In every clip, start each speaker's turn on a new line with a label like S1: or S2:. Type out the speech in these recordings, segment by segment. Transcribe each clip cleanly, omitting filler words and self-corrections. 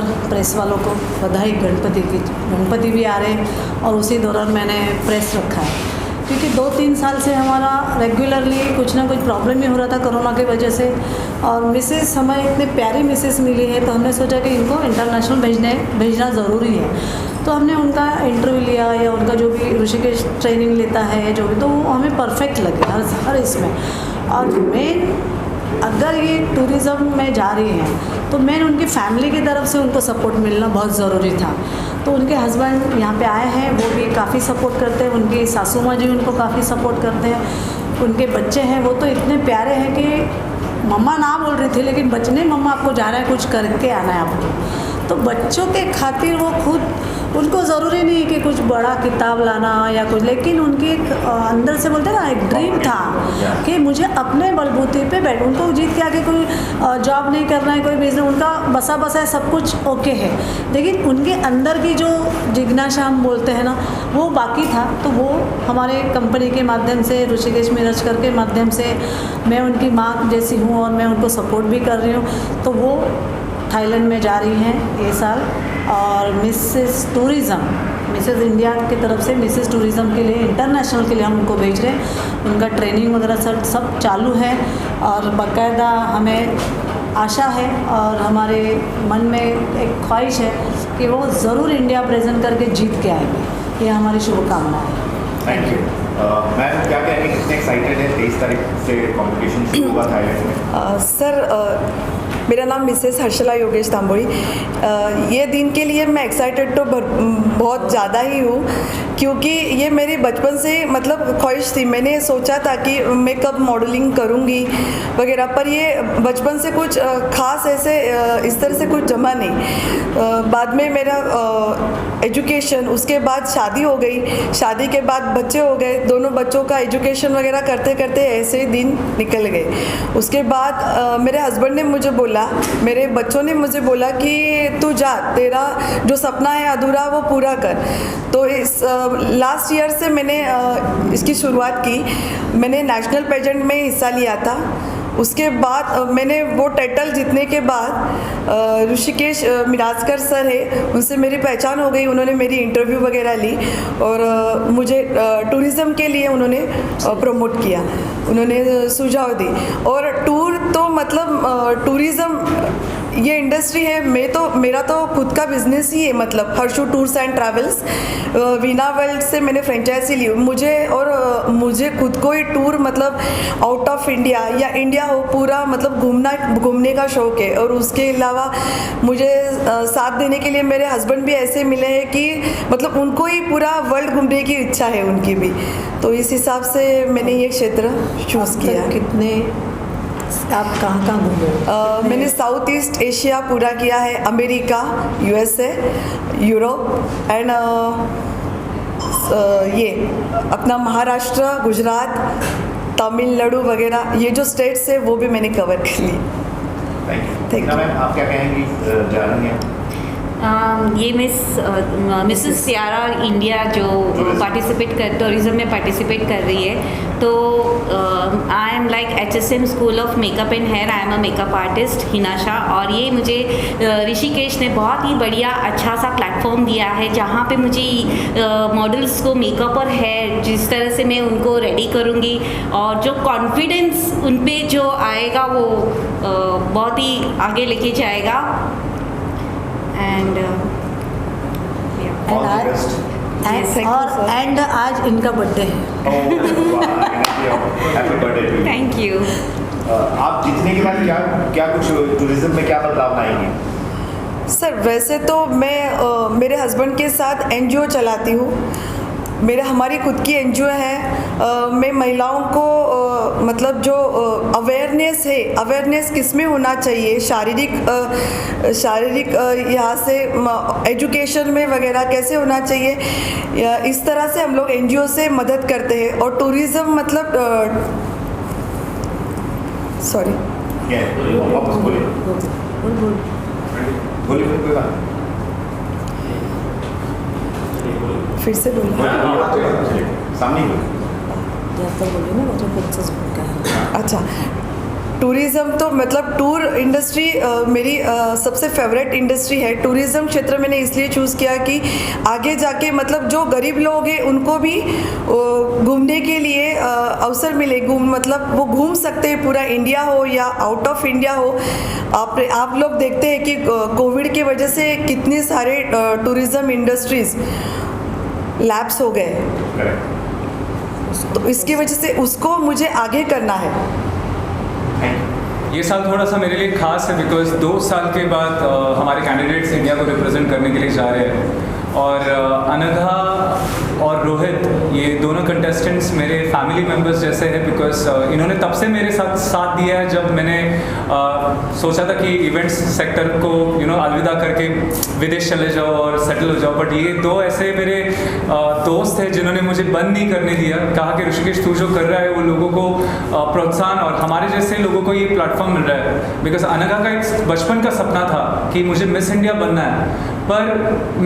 S1: सागर press वालों को बधाई गणपति की। गणपति भी आ रहे हैं और उसी दौरान मैंने प्रेस रखा है, क्योंकि 2-3 साल से हमारा रेगुलरली कुछ ना कुछ प्रॉब्लम ही हो रहा था कोरोना की वजह से। और मिसेस हमें इतनी प्यारी मिसेस मिली है, तो हमने सोचा कि इनको इंटरनेशनल भेजना ज़रूरी है। तो हमने उनका इंटरव्यू लिया या उनका जो भी ऋषिकेश ट्रेनिंग लेता है जो भी, तो वो हमें परफेक्ट लगे हर इसमें। और मेन अगर ये टूरिज़्म में जा रही हैं तो मेन उनकी फैमिली की तरफ से उनको सपोर्ट मिलना बहुत ज़रूरी था। तो उनके हस्बैंड यहाँ पे आए हैं, वो भी काफ़ी सपोर्ट करते हैं, उनकी सासू माँ जी उनको काफ़ी सपोर्ट करते हैं। उनके बच्चे हैं वो तो इतने प्यारे हैं कि मम्मा ना बोल रही थी, लेकिन बच्चे नहीं, मम्मा आपको जाना है, कुछ करके आना है आपको। तो बच्चों के खातिर वो खुद, उनको ज़रूरी नहीं है कि कुछ बड़ा किताब लाना या कुछ, लेकिन उनकी एक अंदर से बोलते हैं ना, एक ड्रीम था कि मुझे अपने बलबूते पे बैठ, उनको जीत के आगे कोई जॉब नहीं करना है, कोई बिजनेस, उनका बसा है, सब कुछ ओके है, लेकिन उनके अंदर की जो जिज्ञासा हम बोलते हैं ना, वो बाकी था। तो वो हमारे कंपनी के माध्यम से, ऋषिकेश मिरज के माध्यम से, मैं उनकी माँ जैसी हूँ और मैं उनको सपोर्ट भी कर रही हूँ। तो वो थाईलैंड में जा रही हैं ये साल, और मिसेस टूरिज़्म, मिसेस इंडिया की तरफ से मिसेस टूरिज़्म के लिए, इंटरनेशनल के लिए हम उनको भेज रहे हैं। उनका ट्रेनिंग वगैरह सब चालू है, और बाकायदा हमें आशा है और हमारे मन में एक ख्वाहिश है कि वो ज़रूर इंडिया प्रेजेंट करके जीत के आएंगे। ये हमारी शुभकामना है।
S2: Thank you. मैम क्या कहेंगे, कितने एक्साइटेड है? 23 तारीख से कॉम्पिटिशन शुरू हुआ थाईलैंड में।
S3: सर मेरा नाम मिसेस हर्षला योगेश तांबोड़ी। ये दिन के लिए मैं एक्साइटेड तो बहुत ज़्यादा ही हूँ, क्योंकि ये मेरी बचपन से मतलब ख्वाहिश थी। मैंने सोचा था कि मैं कब मॉडलिंग करूँगी वगैरह, पर ये बचपन से कुछ ख़ास ऐसे इस तरह से कुछ जमा नहीं। बाद में मेरा एजुकेशन, उसके बाद शादी हो गई, शादी के बाद बच्चे हो गए, दोनों बच्चों का एजुकेशन वगैरह करते करते ऐसे ही दिन निकल गए। उसके बाद मेरे हस्बैंड ने मुझे बोला, मेरे बच्चों ने मुझे बोला कि तू जा, तेरा जो सपना है अधूरा वो पूरा कर। तो इस लास्ट ईयर से मैंने इसकी शुरुआत की। मैंने नेशनल पेजेंट में हिस्सा लिया था। उसके बाद मैंने वो टाइटल जीतने के बाद ऋषिकेश मिराजकर सर है, उनसे मेरी पहचान हो गई। उन्होंने मेरी इंटरव्यू वगैरह ली और मुझे टूरिज़्म के लिए उन्होंने प्रमोट किया, उन्होंने सुझाव दी। और टूर तो मतलब टूरिज़्म ये इंडस्ट्री है, मेरा तो खुद का बिजनेस ही है, मतलब Harshu tours and travels. Veena world से मैंने फ्रेंचाइजी ली। मुझे खुद को ही टूर मतलब आउट ऑफ इंडिया या इंडिया हो पूरा मतलब घूमने का शौक़ है। और उसके अलावा मुझे साथ देने के लिए मेरे हस्बैंड भी ऐसे मिले हैं कि मतलब उनको ही पूरा वर्ल्ड घूमने की इच्छा है उनकी भी। तो इस हिसाब से मैंने ये क्षेत्र चूज़ किया।
S1: कितने आप कहाँ घूमे?
S3: मैंने साउथ ईस्ट एशिया पूरा किया है, अमेरिका, USA, यूरोप एंड ये अपना महाराष्ट्र, गुजरात, तमिलनाडु वगैरह, ये जो स्टेट्स है वो भी मैंने कवर कर ली।
S2: Thank you. मैम आप क्या कहेंगी जानेंगे?
S4: ये मिसेस सियारा इंडिया जो पार्टिसिपेट कर टूरिज़्म में पार्टिसिपेट कर रही है, तो I am like HSM school of makeup and hair, I am a makeup artist Hinasha. और ये मुझे ऋषिकेश ने बहुत ही बढ़िया अच्छा सा प्लेटफॉर्म दिया है, जहाँ पे मुझे मॉडल्स को मेकअप और हेयर जिस तरह से मैं उनको रेडी करूँगी, और जो कॉन्फिडेंस उन पे जो आएगा वो बहुत ही आगे लेके जाएगा।
S1: एंड आज इनका बर्थडे है।
S4: Thank you.
S2: आप जीतने के बाद क्या कुछ टूरिज्म में क्या बदलाव लाएंगे?
S3: सर वैसे तो मैं मेरे हस्बैंड के साथ NGO चलाती हूँ। हमारी खुद की NGO है। मैं महिलाओं को मतलब जो अवेयरनेस है, अवेयरनेस किस में होना चाहिए, शारीरिक यहाँ से एजुकेशन में वगैरह कैसे होना चाहिए, इस तरह से हम लोग NGO से मदद करते हैं। और टूरिज़्म मतलब सॉरी फिर से बोलो।
S2: सामने
S1: बोलिए ना, मुझे
S3: अच्छा, टूरिज़्म तो मतलब टूर इंडस्ट्री मेरी सबसे फेवरेट इंडस्ट्री है। टूरिज़्म क्षेत्र मैंने इसलिए चूज़ किया कि आगे जाके मतलब जो गरीब लोग हैं उनको भी घूमने के लिए अवसर मिले, मतलब वो घूम सकते हैं, पूरा इंडिया हो या आउट ऑफ इंडिया हो। आप लोग देखते हैं कि कोविड की वजह से कितने सारे टूरिज़्म इंडस्ट्रीज़ लैप्स हो गए, तो इसकी वजह से उसको मुझे आगे करना है।
S5: ये साल थोड़ा सा मेरे लिए खास है बिकॉज 2 साल के बाद हमारे कैंडिडेट्स इंडिया को रिप्रेजेंट करने के लिए जा रहे हैं और अनघा और रोहित ये दोनों कंटेस्टेंट्स मेरे फैमिली मेम्बर्स जैसे हैं बिकॉज इन्होंने तब से मेरे साथ दिया है जब मैंने सोचा था कि इवेंट्स सेक्टर को अलविदा करके विदेश चले जाओ और सेटल हो जाओ, बट ये 2 ऐसे मेरे दोस्त हैं जिन्होंने मुझे बंद नहीं करने दिया, कहा कि ऋषिकेश तू जो कर रहा है वो लोगों को प्रोत्साहन और हमारे जैसे लोगों को ये प्लेटफॉर्म मिल रहा है। बिकॉज अनघा का एक बचपन का सपना था कि मुझे मिस इंडिया बनना है, पर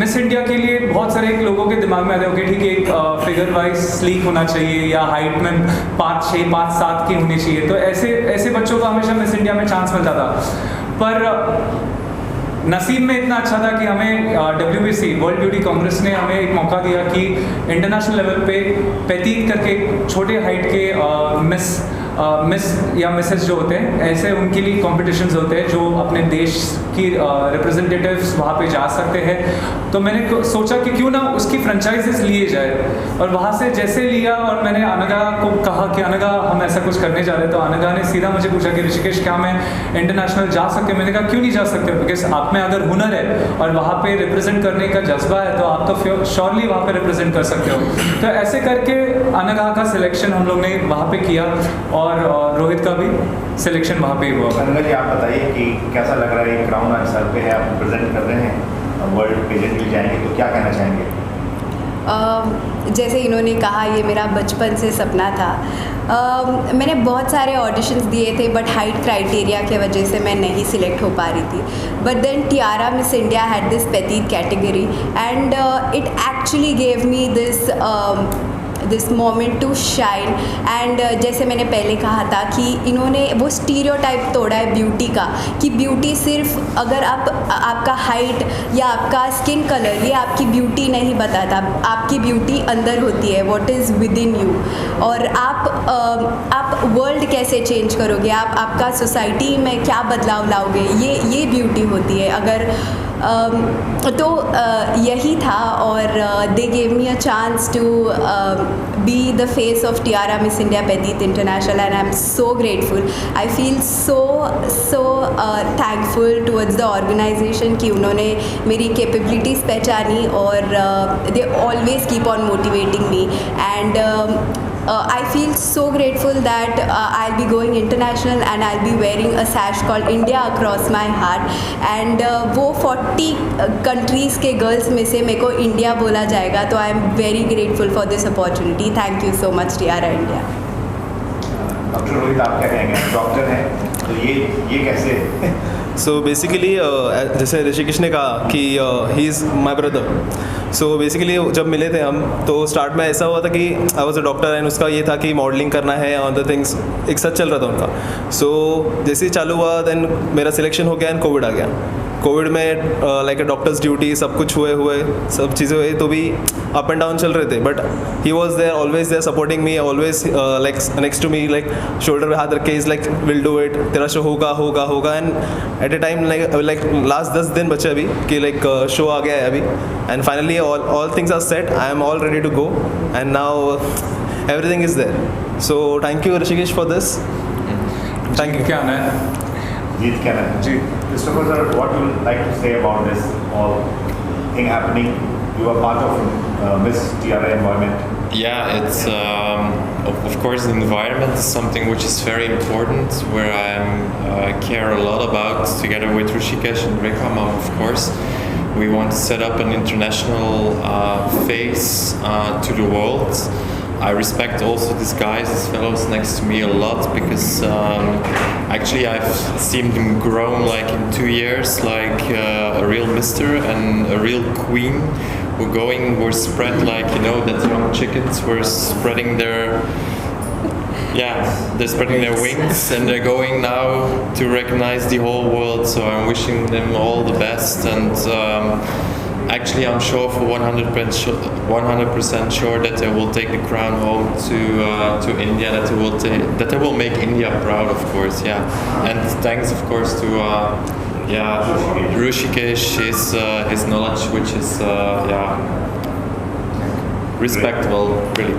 S5: मिस इंडिया के लिए बहुत सारे लोगों के दिमाग में आता है ओके ठीक है एक फिगर वाइज स्लीक होना चाहिए या हाइट में 5'6", 5'7" की होनी चाहिए, तो ऐसे बच्चों को हमेशा मिस इंडिया में चांस मिलता था। पर नसीब में इतना अच्छा था कि हमें WBC वर्ल्ड ब्यूटी कांग्रेस ने हमें एक मौका दिया कि इंटरनेशनल लेवल पे पेतीत करके छोटे हाइट के मिस या मिसेस जो होते हैं ऐसे उनके लिए कॉम्पिटिशन्स होते हैं जो अपने देश की रिप्रेजेंटेटिव्स वहाँ पे जा सकते हैं। तो मैंने सोचा कि क्यों ना उसकी फ्रेंचाइजेस लिए जाए और वहाँ से जैसे लिया और मैंने अनघा को कहा कि अनघा हम ऐसा कुछ करने जा रहे हैं, तो अनघा ने सीधा मुझे पूछा कि ऋषिकेश क्या मैं इंटरनेशनल जा सकते हैं? मैंने कहा क्यों नहीं जा सकते, बिकॉज आप में अगर हुनर है और वहाँ पे रिप्रेजेंट करने का जज्बा है तो आप तो श्योरली वहाँ पे रिप्रेजेंट कर सकते हो। तो ऐसे करके अनघा का सिलेक्शन हम लोग ने वहाँ पे किया और रोहित का भी सिलेक्शन वहाँ पे हुआ।
S2: अनघा जी आप बताइए कि कैसा लग रहा है, ये क्राउन आज सर पे है, आप प्रेजेंट कर रहे हैं, वर्ल्ड पेजेंट में जाएंगे, तो क्या कहना चाहेंगे?
S6: जैसे इन्होंने कहा ये मेरा बचपन से सपना था। मैंने बहुत सारे ऑडिशंस दिए थे बट हाइट क्राइटेरिया के वजह से मैं नहीं सिलेक्ट हो पा रही थी। But then tiara miss India had this petite category and it actually gave me this moment to shine. And जैसे मैंने पहले कहा था कि इन्होंने वो स्टीरियोटाइप तोड़ा है ब्यूटी का, कि ब्यूटी सिर्फ अगर आपका हाइट या आपका स्किन कलर ये आपकी ब्यूटी नहीं बताता, आपकी ब्यूटी अंदर होती है, what is with in you. और आप वर्ल्ड कैसे चेंज करोगे, आपका सोसाइटी में क्या बदलाव लाओगे, ये ब्यूटी होती है। अगर तो यही था और they gave me a chance to be the face of Tiara Miss India Petite International and I'm so grateful. I feel so thankful towards the organization कि उन्होंने मेरी capabilities पहचानी और they always keep on motivating me and I feel so grateful that I'll be going international and I'll be wearing a sash called India across my heart and वो 40 countries के girls में से मेरे को India बोला जाएगा, तो I am very grateful for this opportunity. Thank you so much Tiara India.
S2: Doctor Rohit आप क्या कहेंगे, डॉक्टर हैं तो ये कैसे?
S7: सो बेसिकली जैसे ऋषिकेश ने कहा कि he is my brother. So basically जब मिले थे हम तो स्टार्ट में ऐसा हुआ था कि I was a doctor and उसका ये था कि मॉडलिंग करना है ऑन द थिंग्स एक साथ चल रहा था उनका। सो जैसे ही चालू हुआ देन मेरा सिलेक्शन हो गया एंड कोविड आ गया। कोविड में लाइक अ डॉक्टर्स ड्यूटी सब कुछ हुए सब चीज़ें हुई तो भी अप एंड डाउन चल रहे थे, but he was there always there supporting me, always like next to me, like shoulder पे हाथ रख के is like will do it, तेरा शो होगा and at a time like last 10 दिन बचे अभी कि लाइक शो आ गया है अभी and finally all things are set, I am all ready to go and now everything is there. So thank you Rishikesh for this. Thank you.
S5: क्या आना है
S2: जीत क्या है
S5: जी?
S2: Christopher sir, what you would like to say about this all thing happening? You are part of Miss Tiara environment.
S8: Yeah, it's of course the environment is something which is very important, where I care a lot about, together with Rishikesh and Rekha Mom, of course. We want to set up an international face to the world. I respect also these guys, these fellows next to me a lot because actually I've seen them grown like in 2 years, like a real mister and a real queen. We're spread like, that young chickens were spreading their yeah, they're spreading their wings and they're going now to recognize the whole world. So I'm wishing them all the best. And actually, I'm sure for 100% sure that they will take the crown home to India. That they will make India proud, of course. Yeah, and thanks, of course, to Rishikesh, his knowledge, which is respectable, really.